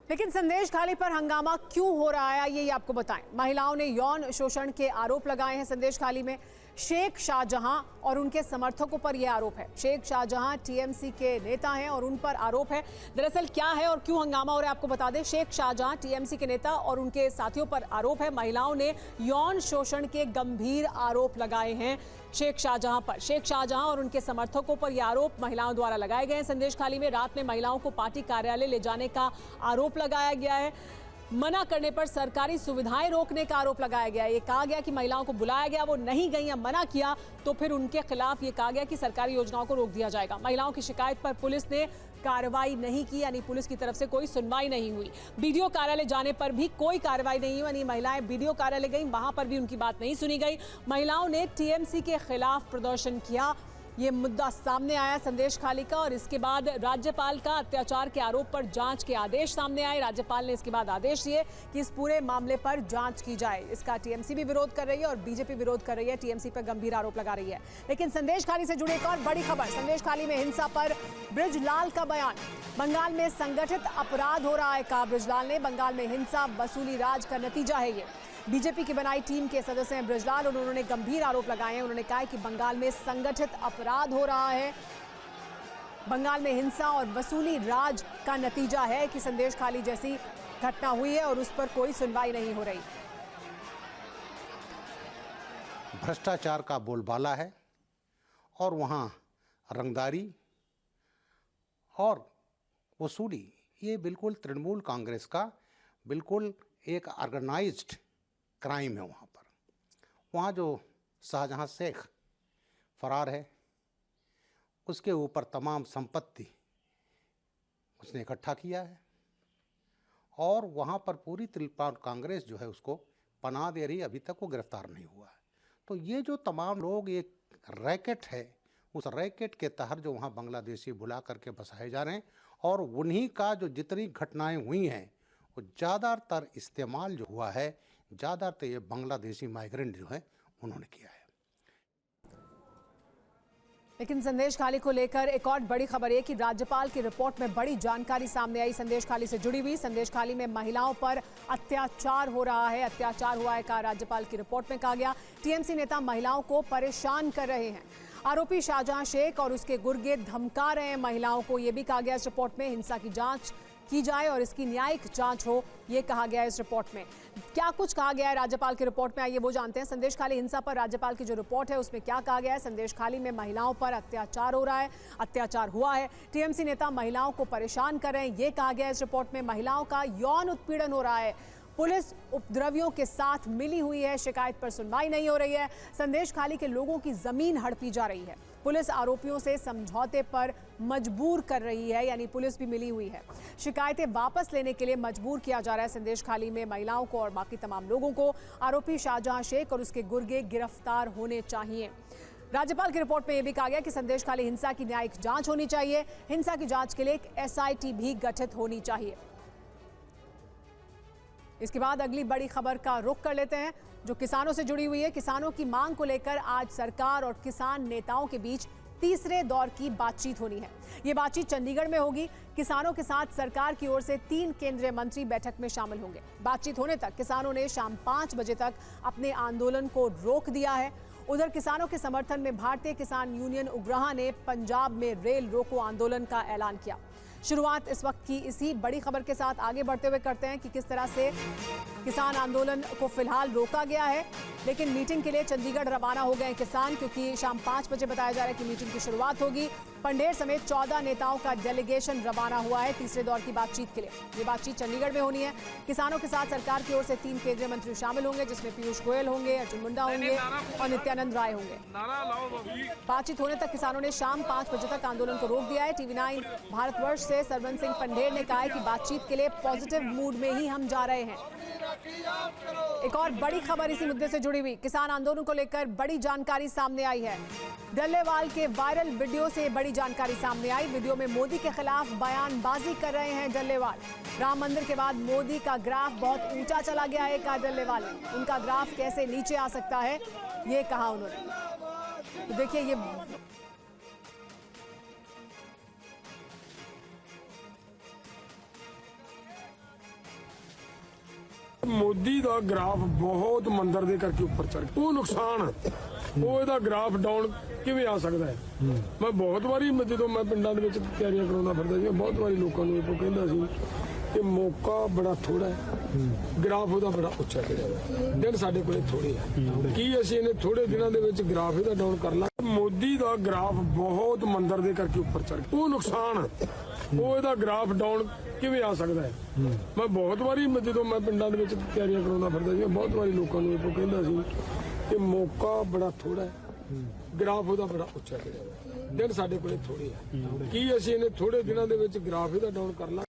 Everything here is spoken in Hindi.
लेकिन संदेश खाली पर हंगामा क्यों हो रहा है ये आपको बताएं। महिलाओं ने यौन शोषण के आरोप लगाए हैं संदेश खाली में। शेख शाहजहां और उनके समर्थकों पर यह आरोप है। शेख शाहजहां टीएमसी के नेता हैं और उन पर आरोप है। दरअसल क्या है और क्यों हंगामा हो रहा है आपको बता दें। शेख शाहजहां टीएमसी के नेता और उनके साथियों पर आरोप है। महिलाओं ने यौन शोषण के गंभीर आरोप लगाए हैं शेख शाहजहां पर। शेख शाहजहां और उनके समर्थकों पर यह आरोप महिलाओं द्वारा लगाए गए हैं। संदेश खाली में रात में महिलाओं को पार्टी कार्यालय ले जाने का आरोप लगाया गया है। मना करने पर सरकारी सुविधाएं रोकने का आरोप लगाया गया है। ये कहा गया कि महिलाओं को बुलाया गया, वो नहीं गई या मना किया तो फिर उनके खिलाफ ये कहा गया कि सरकारी योजनाओं को रोक दिया जाएगा। महिलाओं की शिकायत पर पुलिस ने कार्रवाई नहीं की, यानी पुलिस की तरफ से कोई सुनवाई नहीं हुई। बीडीओ कार्यालय जाने पर भी कोई कार्रवाई नहीं हुई, यानी महिलाएं बीडीओ कार्यालय गई, वहां पर भी उनकी बात नहीं सुनी गई। महिलाओं ने टीएमसी के खिलाफ प्रदर्शन किया, ये मुद्दा सामने आया संदेश खाली का। और इसके बाद राज्यपाल का अत्याचार के आरोप पर जांच के आदेश सामने आए। राज्यपाल ने इसके बाद आदेश दिए कि इस पूरे मामले पर जांच की जाए। इसका टीएमसी भी विरोध कर रही है और बीजेपी विरोध कर रही है, टीएमसी पर गंभीर आरोप लगा रही है। लेकिन संदेश खाली से जुड़ी एक और बड़ी खबर। संदेश खाली में हिंसा पर बृजलाल का बयान। बंगाल में संगठित अपराध हो रहा है, कहा बृजलाल ने। बंगाल में हिंसा वसूली राज का नतीजा है ये। बीजेपी की बनाई टीम के सदस्य हैं बृजलाल और उन्होंने गंभीर आरोप लगाए हैं। उन्होंने कहा कि बंगाल में संगठित अपराध हो रहा है, बंगाल में हिंसा और वसूली राज का नतीजा है कि संदेश खाली जैसी घटना हुई है और उस पर कोई सुनवाई नहीं हो रही। भ्रष्टाचार का बोलबाला है और वहाँ रंगदारी और वसूली, ये बिल्कुल तृणमूल कांग्रेस का बिल्कुल एक ऑर्गेनाइज्ड क्राइम है। वहाँ जो शाहजहां शेख फरार है, उसके ऊपर तमाम संपत्ति उसने इकट्ठा किया है और वहाँ पर पूरी तृणमूल कांग्रेस जो है उसको पनाह दे रही, अभी तक वो गिरफ्तार नहीं हुआ है। तो ये जो तमाम लोग एक रैकेट है, उस रैकेट के तहत जो वहाँ बांग्लादेशी बुला करके बसाए जा रहे हैं और उन्हीं का जो जितनी घटनाएं हुई हैं वो ज़्यादातर इस्तेमाल जो हुआ है, ज़्यादातर ये बांग्लादेशी माइग्रेंट जो है उन्होंने किया है। लेकिन संदेश खाली को लेकर एक और बड़ी खबर है कि राज्यपाल की रिपोर्ट में बड़ी जानकारी सामने आई संदेश खाली से जुड़ी हुई। संदेश खाली में महिलाओं पर अत्याचार हो रहा है, अत्याचार हुआ है, कहा राज्यपाल की रिपोर्ट में कहा गया। टीएमसी नेता महिलाओं को परेशान कर रहे हैं। आरोपी शाहजहां शेख और उसके गुर्गे धमका रहे हैं महिलाओं को, यह भी कहा गया इस रिपोर्ट में। हिंसा की जांच की जाए और इसकी न्यायिक जांच हो, ये कहा गया है इस रिपोर्ट में। क्या कुछ कहा गया है राज्यपाल की रिपोर्ट में, आइए वो जानते हैं। संदेश खाली हिंसा पर राज्यपाल की जो रिपोर्ट है उसमें क्या कहा गया है। संदेश खाली में महिलाओं पर अत्याचार हो रहा है, अत्याचार हुआ है, टीएमसी नेता महिलाओं को परेशान कर रहे हैं, ये कहा गया है इस रिपोर्ट में। महिलाओं का यौन उत्पीड़न हो रहा है, पुलिस उपद्रवियों के साथ मिली हुई है, शिकायत पर सुनवाई नहीं हो रही है। संदेश खाली के लोगों की जमीन हड़पी जा रही है, पुलिस आरोपियों से समझौते पर मजबूर कर रही है, यानी पुलिस भी मिली हुई है। शिकायतें वापस लेने के लिए मजबूर किया जा रहा है संदेश खाली में महिलाओं को और बाकी तमाम लोगों को। आरोपी शाहजहां शेख और उसके गुर्गे गिरफ्तार होने चाहिए। राज्यपाल की रिपोर्ट में यह भी कहा गया कि संदेश खाली हिंसा की न्यायिक जांच होनी चाहिए। हिंसा की जांच के लिए एक एसआईटी भी गठित होनी चाहिए। इसके बाद अगली बड़ी खबर का रुख कर लेते हैं जो किसानों से जुड़ी हुई है। किसानों की मांग को लेकर आज सरकार और किसान नेताओं के बीच तीसरे दौर की बातचीत होनी है। ये बातचीत चंडीगढ़ में होगी। किसानों के साथ सरकार की ओर से 3 केंद्रीय मंत्री बैठक में शामिल होंगे। बातचीत होने तक किसानों ने शाम 5 बजे तक अपने आंदोलन को रोक दिया है। उधर किसानों के समर्थन में भारतीय किसान यूनियन उग्रहा ने पंजाब में रेल रोको आंदोलन का ऐलान किया। शुरुआत इस वक्त की इसी बड़ी खबर के साथ आगे बढ़ते हुए करते हैं कि किस तरह से किसान आंदोलन को फिलहाल रोका गया है, लेकिन मीटिंग के लिए चंडीगढ़ रवाना हो गए किसान, क्योंकि शाम 5 बजे बताया जा रहा है कि मीटिंग की शुरुआत होगी। पंडेर समेत 14 नेताओं का डेलीगेशन रवाना हुआ है तीसरे दौर की बातचीत के लिए। ये बातचीत चंडीगढ़ में होनी है। किसानों के साथ सरकार की ओर से 3 केंद्रीय मंत्री शामिल होंगे, जिसमें पीयूष गोयल होंगे, अर्जुन मुंडा होंगे और नित्यानंद राय होंगे। बातचीत होने तक किसानों ने शाम 5 बजे तक आंदोलन को रोक दिया है। TV9 भारतवर्ष से सरवन सिंह पंडेर ने कहा है कि बातचीत के लिए पॉजिटिव मूड में ही हम जा रहे हैं। एक और बड़ी खबर इसी मुद्दे से जुड़ी हुई, किसान आंदोलन को लेकर बड़ी जानकारी सामने आई है। डल्लेवाल के वायरल वीडियो से बड़ी जानकारी सामने आई। वीडियो में मोदी के खिलाफ बयानबाजी कर रहे हैं डल्लेवाल। राम मंदिर के बाद मोदी का ग्राफ बहुत ऊंचा चला गया है, कहा डल्लेवाल ने। उनका ग्राफ कैसे नीचे आ सकता है, ये कहा उन्होंने। तो देखिए ये ਮੋਦੀ ਦਾ ਗ੍ਰਾਫ ਬਹੁਤ ਮੰਦਰ ਦੇ ਕਰਕੇ ਉੱਪਰ ਚੜ ਗਿਆ। ਉਹ ਨੁਕਸਾਨ ਆ। ਉਹ ਇਹਦਾ ਗ੍ਰਾਫ ਡਾਊਨ ਕਿਵੇਂ ਆ ਸਕਦਾ ਹੈ? ਮੈਂ ਬਹੁਤ ਵਾਰੀ ਜਦੋਂ ਮੈਂ ਪਿੰਡਾਂ ਦੇ ਵਿੱਚ ਤਿਆਰੀਆਂ ਕਰਾਉਂਦਾ ਫਿਰਦਾ ਸੀ, ਮੈਂ ਬਹੁਤ ਵਾਰੀ ਲੋਕਾਂ ਨੂੰ ਇਹ ਕਹਿੰਦਾ ਸੀ ਕਿ ਮੌਕਾ ਬੜਾ ਥੋੜਾ ਹੈ, ਗ੍ਰਾਫ ਉਹਦਾ ਬੜਾ ਉੱਚਾ ਚੜਿਆ ਹੋਇਆ, ਦਿਨ ਸਾਡੇ ਕੋਲੇ ਥੋੜੇ ਆ। ਕੀ ਅਸੀਂ ਇਹਨੇ ਥੋੜੇ ਦਿਨਾਂ ਦੇ ਵਿੱਚ ਗ੍ਰਾਫ ਇਹਦਾ ਡਾਊਨ ਕਰ ਲਾਂਗੇ? ਮੋਦੀ ਦਾ ਗ੍ਰਾਫ ਬਹੁਤ ਮੰਦਰ ਦੇ ਕਰਕੇ ਉੱਪਰ ਚੜ ਗਿਆ। ਉਹ ਨੁਕਸਾਨ ਆ। ਉਹ ਇਹਦਾ ਗ੍ਰਾਫ ਡਾਊਨ ਕਿਵੇਂ ਆ ਸਕਦਾ ਹੈ? ਮੈਂ ਬਹੁਤ ਵਾਰੀ ਜਦੋਂ ਮੈਂ ਪਿੰਡਾਂ ਦੇ ਵਿੱਚ ਤਿਆਰੀਆਂ ਕਰਾਉਂਦਾ ਫਿਰਦਾ ਸੀ, ਮੈਂ ਬਹੁਤ ਵਾਰੀ ਲੋਕਾਂ ਨੂੰ ਇਹ ਕਹਿੰਦਾ ਸੀ ਕਿ ਮੌਕਾ ਬੜਾ ਥੋੜਾ ਹੈ, ਗ੍ਰਾਫ ਉਹਦਾ ਬੜਾ ਉੱਚਾ ਚੜਿਆ ਹੋਇਆ, ਦਿਨ ਸਾਡੇ ਕੋਲੇ ਥੋੜੇ ਆ। ਕੀ ਅਸੀਂ ਇਹਨੇ ਥੋੜੇ ਦਿਨਾਂ ਦੇ ਵਿੱਚ ਗ੍ਰਾਫ ਇਹਦਾ ਡਾਊਨ ਕਰ ਲਾਂਗੇ?